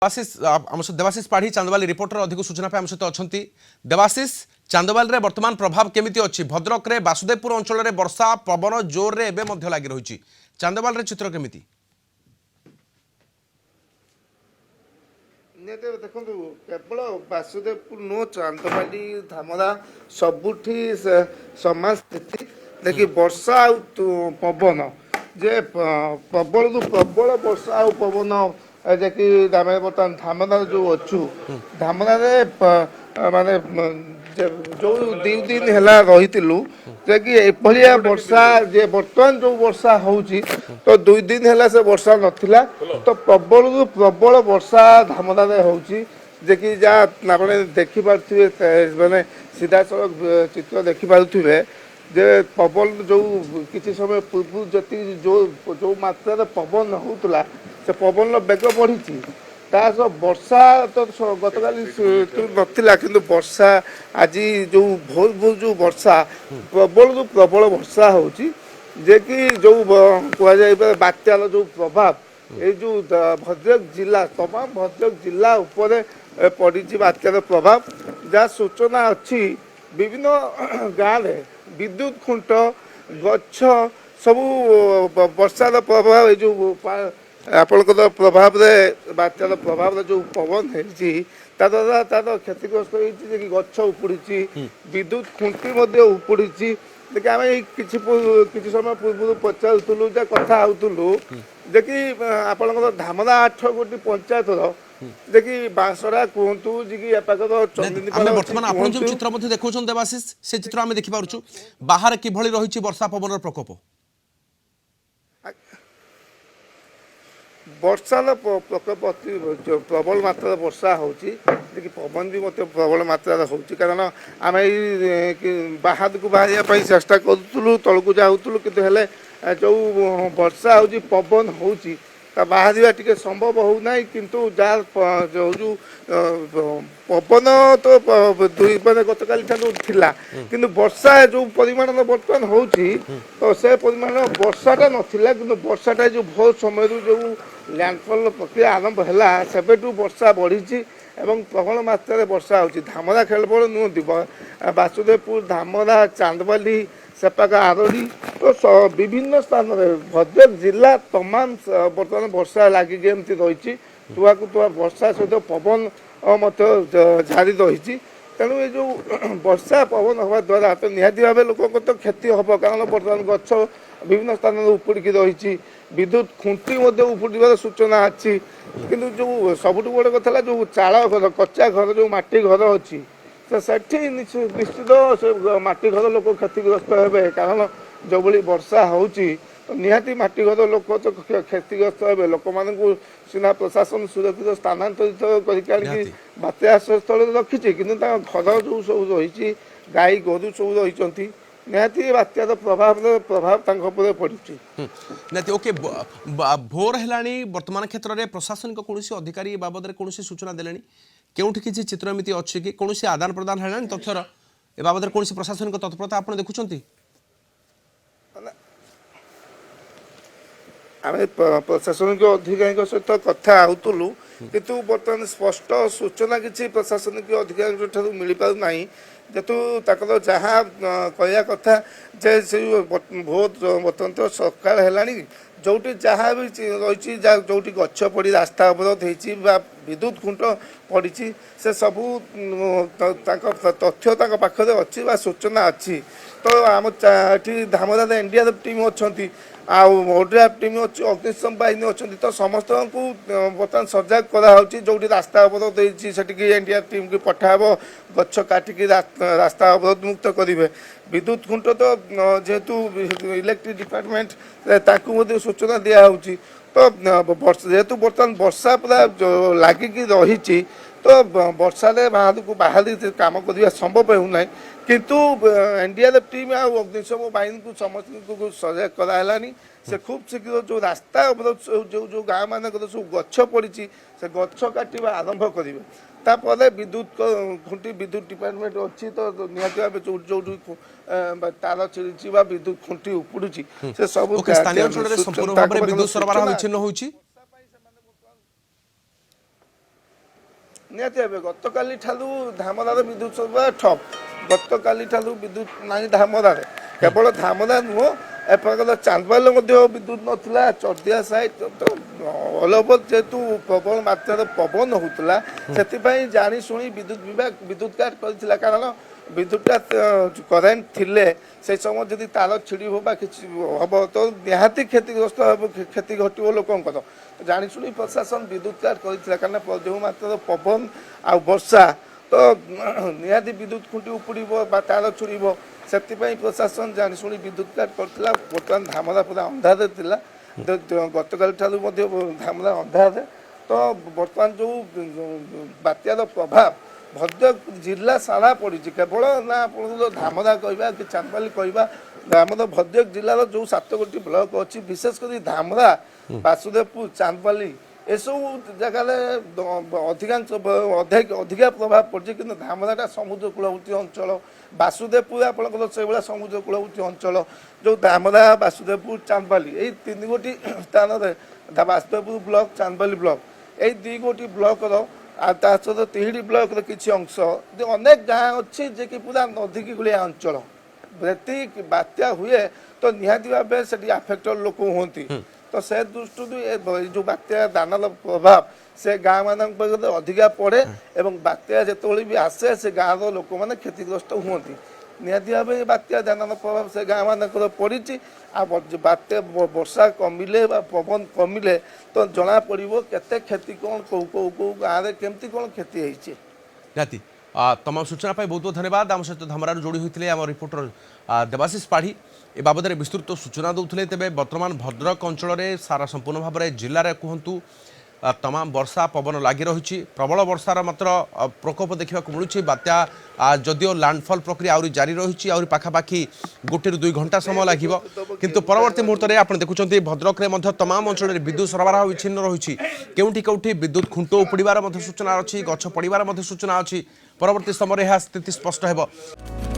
देवाशीष पाढ़ी chandbali reporter अधिक सूचना आम सहित अच्छा देवाशीष चांदबाली वर्तमान प्रभाव केमिति अच्छी भद्रक रे वासुदेवपुर अंचल में वर्षा पवन जोर रे एबे लगी रही चांदबाली चित्र केमिति देखो केवल वासुदेवपुर नो चांदबाली धामरा सबुठी समान स्थिति देखिए वर्षा पवन जे प्रबल प्रबल वर्षा आ पवन जैकि बर्तमान धामरा जो अच्छु धामरा माने जो दु दिन है रही एभलिया वर्षा जे बर्तमान जो वर्षा होची तो 2 दिन है से वर्षा नथिला तो प्रबल प्रबल वर्षा धामरा होची जे कि जहाँ आप देखी पारे माने सीधा सड़क चित्र देखी पारे जे पवन जो किसी समय पूर्व जी जो मात्रा पवन होता से पवन बेग बढ़ी वर्षा तो गतकाली नथिला किंतु वर्षा आज जो भोर भोर जो वर्षा प्रबल प्रबल वर्षा होची जे कि जो कह बात्यार जो प्रभाव ये जो भद्रक जिला तमाम भद्रक जिला उपर पड़ी बात्यार प्रभाव जहाँ सूचना अच्छी विभिन्न गाँव विद्युत खुंट गछ सबू वर्षार प्रभाव ये जो आपणकर प्रभाव बात्यार प्रभाव जो पवन है तार क्षतिग्रस्त होती गछ उपुड़ी विद्युत खुंटी उपुड़ी देखिए आम किसी समय पूर्व पचारूँ कथा होलु जे कि आपणकर धामरा 8 गोटी पंचायतर देखिए बांसरा कहतु जी बर्तमान आप जो चित्र देखा देवाशीष से चित्र आम देखिपुँ बाहर किभली रही वर्षा पवन प्रकोप वर्षार प्रकोप अति प्रबल मात्रा वर्षा होची पवन भी मत प्रबल मात्रा होची कारण आम बाहर को बाहर चेष्टा करूँ तलू जाऊँ कि जो वर्षा हो पवन होची बाहर टी संभव होना किंतु जहाँ जो पवन तो मैंने गतकाली थिला किंतु वर्षा जो परिमाण बर्तमान होची तो से परिमाण वर्षाटा नथिला किंतु वर्षाटा जो भोर समय जो लैंडफॉल प्रक्रिया आरंभ है सेबेठू वर्षा बढ़ी एवं प्रबल मात्रा वर्षा होची धामरा खेलबड़ नुहति वासुदेवपुर धामरा चांदबाली सेपाक आरड़ी तो विभिन्न स्थान में भद्रक जिला तमाम बर्तमान वर्षा लगिक एमती रही तुआ को तुआ वर्षा सहित पवन जारी रही तेणु ये जो वर्षा पवन हवा द्वारा तो निहाती भाव लोक तो क्षति हम कारण बर्तमान गछ विभिन्न स्थान में उपुड़ी रही विद्युत खुंटी उपुड़ार सूचना अच्छी किंतु जो सबुठ बड़ कथा जो चाल घर कच्चा घर जो माटी घर अच्छी तो सेठी निश्चित से माटी घर लोक क्षतिग्रस्त हे कारण जो भली वर्षा होची तो निहाती माटी घर लोक तो क्षतिग्रस्त हे लोक मान सीना प्रशासन सुरक्षित स्थानांतरित कर बात्या आश्रय स्थल रखी कि घर जो सब रही गाई गोरु सब रही निहाती बात्यार प्रभाव पड़ी ओके भोर है वर्तमान क्षेत्र में प्रशासनिक कौन अधिकारी बाबद में कौन सूचना देले केउठी किसी चित्र एमती अच्छी कि कौन आदान प्रदान है तथ्यर ए बाबद कौन प्रशासनिक तत्परता आप देखुं आम प्रशासनिक अधिकारी सहित कथा होलु किंतु बर्तमान स्पष्ट सूचना किसी प्रशासनिक अधिकारी मिल पारना जेतु तक जहाँ कहया कथा जे से बहुत बर्तमान तो सरकार है जोटी जहाँ भी रही जोटी गछ पड़ी रास्ता अवरोध होती विद्युत खुंट पड़ी से सबू तथ्य पाखे अच्छी सूचना अच्छी तो आम धामरा एनडीआरएफ टीम अच्छा ओडीआरएफ टीम अच्छी अग्निशम बाहिनी अच्छा तो समस्त को बर्तमान सजग कराई जोटी रास्ता अवरोध होती एनडीआरएफ टीम की पठाब गछ काटिकी रास्ता अवरोध मुक्त करेंगे विद्युत खुंट तो जेहेतु इलेक्ट्रिक डिपार्टमेंट ताकू सूचना दिया तो जेहेतु बर्तमान वर्षा पूरा लगिक रही तो वर्षा बाहर को बाहर काम करने संभव होना किंतु एनडीआरएफ टीम आ अग्निशम बाहिनी को समस्त को सजग करालानी से खूब शीघ्र जो रास्ता जो गाँव मान सब गछ पड़ी से गछ काटा आरंभ करेंगे तापर विद्युत खुंटी विद्युत डिपार्टमेंट अच्छी तो निहती भाव जो तार छिड़ी विद्युत खुंटी उपुड़ी से सब स्थानीय अंचल संपूर्ण भाव में विद्युत सरबराह विच्छिन्न होछि ନିହାତି ଭାବେ ଗତକାଲି ଠାରୁ ଧାମରାର ବିଦ୍ୟୁତ ସରବରାହ ଠପ୍। ଗତକାଲି ଠାରୁ ବିଦ୍ୟୁତ ନାହିଁ ଧାମରାରେ। କେବଳ ଧାମରା ନୁହଁ, ଏପାଖରେ ଚାନ୍ଦବାଲିରେ ମଧ୍ୟ ବିଦ୍ୟୁତ ନଥିଲା। ଚର୍ଦିଆ ସାଇଟ୍ ଅଲ୍ ଓଭର୍ ଯେହେତୁ ପ୍ରବଳ ମାତ୍ରାରେ ପବନ ହେଉଥିଲା, ସେଥିପାଇଁ ଜାଣି ଶୁଣି ବିଦ୍ୟୁତ ବିଭାଗ ବିଦ୍ୟୁତ କାଟ କରିଥିଲା। କାରଣ ବିଦ୍ୟୁତଟା କରେଣ୍ଟ ଥିଲେ ସେ ସମୟ ଯଦି ତାର ଛିଡ଼ିବ ବା କିଛି ହେବ ତ ନିହାତି କ୍ଷତିଗ୍ରସ୍ତ ହେବ, କ୍ଷତି ଘଟିବ ଲୋକଙ୍କର। ଜାଣି ଶୁଣି ପ୍ରଶାସନ ବିଦ୍ୟୁତ କାଟ କରିଥିଲା। କାରଣ ଯେଉଁ ମାତ୍ରାରେ ପବନ ଆଉ ବର୍ଷା ତ ନିହାତି ବିଦ୍ୟୁତ ଖୁଣ୍ଟି ଉପୁଡ଼ିବ ବା ତାର ଛିଡ଼ିବ। ସେଥିପାଇଁ ପ୍ରଶାସନ ଜାଣି ଶୁଣି ବିଦ୍ୟୁତ କାଟ କରିଥିଲା। ବର୍ତ୍ତମାନ ଧାମରା ପୁରା ଅନ୍ଧାରରେ ଥିଲା। ଗତକାଲି ଠାରୁ ମଧ୍ୟ ଧାମରା ଅନ୍ଧାରରେ। ତ ବର୍ତ୍ତମାନ ଯେଉଁ ବାତ୍ୟାର ପ୍ରଭାବ ଭଦ୍ରକ ଜିଲ୍ଲା ସାରା ପଡ଼ିଛି। କେବଳ ନା ଆପଣଙ୍କର ଧାମରା କହିବା କି ଚାନ୍ଦବାଲି କହିବା, ଆମର ଭଦ୍ରକ ଜିଲ୍ଲାର ଯେଉଁ 7ଗୋଟି ବ୍ଲକ ଅଛି, ବିଶେଷ କରି ଧାମରା, ବାସୁଦେବପୁର, ଚାନ୍ଦବାଲି ଏସବୁ ଜାଗାରେ ଅଧିକା ପ୍ରଭାବ ପଡ଼ିଛି। କିନ୍ତୁ ଧାମରାଟା ସମୁଦ୍ର କୂଳବର୍ତ୍ତୀ ଅଞ୍ଚଳ, ବାସୁଦେବପୁର ଆପଣଙ୍କର ସେଇଭଳିଆ ସମୁଦ୍ର କୂଳବର୍ତ୍ତୀ ଅଞ୍ଚଳ। ଯେଉଁ ଧାମରା, ବାସୁଦେବପୁର, ଚାନ୍ଦବାଲି ଏଇ 3ଗୋଟି ସ୍ଥାନରେ ବାସୁଦେବପୁର ବ୍ଲକ, ଚାନ୍ଦବାଲି ବ୍ଲକ ଏଇ 2ଗୋଟି ବ୍ଲକର ଆଉ ତା ସହିତ 3ଟି ବ୍ଲକର କିଛି ଅଂଶ ଅନେକ ଗାଁ ଅଛି ଯେ କି ପୁରା ନଦୀ କୂଳିଆ ଅଞ୍ଚଳ। ଯେତିକି ବାତ୍ୟା ହୁଏ ତ ନିହାତି ଭାବେ ସେଠି ଆଫେକ୍ଟେଡ୍ ଲୋକ ହୁଅନ୍ତି। ତ ସେ ଦୃଷ୍ଟିରୁ ଏ ଯେଉଁ ବାତ୍ୟା ଦାନାର ପ୍ରଭାବ ସେ ଗାଁ ମାନଙ୍କ ପାଖରେ ଅଧିକା ପଡ଼େ ଏବଂ ବାତ୍ୟା ଯେତେବେଳେ ବି ଆସେ ସେ ଗାଁର ଲୋକମାନେ କ୍ଷତିଗ୍ରସ୍ତ ହୁଅନ୍ତି। ନିହାତି ଭାବେ ଏ ବାତ୍ୟା ଦାନାର ପ୍ରଭାବ ସେ ଗାଁ ମାନଙ୍କର ପଡ଼ିଛି। ଆଉ ବାତ୍ୟା ବର୍ଷା କମିଲେ ବା ପବନ କମିଲେ ତ ଜଣାପଡ଼ିବ କେତେ କ୍ଷତି କ'ଣ କେଉଁ ଗାଁରେ କେମିତି କ'ଣ କ୍ଷତି ହେଇଛି। ନିହାତି ତମ ସୂଚନା ପାଇଁ ବହୁତ ବହୁତ ଧନ୍ୟବାଦ। ଆମ ସହିତ ଧାମରାରୁ ଯୋଡ଼ି ହୋଇଥିଲେ ଆମ ରିପୋର୍ଟର ଦେବାଶିଷ ପାଢ଼ୀ ଏ ବାବଦରେ ବିସ୍ତୃତ ସୂଚନା ଦେଉଥିଲେ। ତେବେ ବର୍ତ୍ତମାନ ଭଦ୍ରକ ଅଞ୍ଚଳରେ ସାରା ସମ୍ପୂର୍ଣ୍ଣ ଭାବରେ ଜିଲ୍ଲାରେ କୁହନ୍ତୁ तमाम वर्षा पवन लगी रही प्रबल वर्षार मात्र प्रकोप देखा मिलूँ। बात्या जदिओ लैंडफॉल प्रक्रिया आहरी जारी रही आहरी पाखापाखि 1 ରୁ 2 घंटा समय लगे किंतु परवर्ती मुहूर्त में आप देखुं भद्रक में तमाम अंचल विद्युत सरबराह विच्छिन्न रही केउठी केउठी विद्युत खुंट उपुड़ार सूचना अच्छी गछ पड़ार सूचना अच्छी। परवर्ती समय यह स्थिति स्पष्ट है।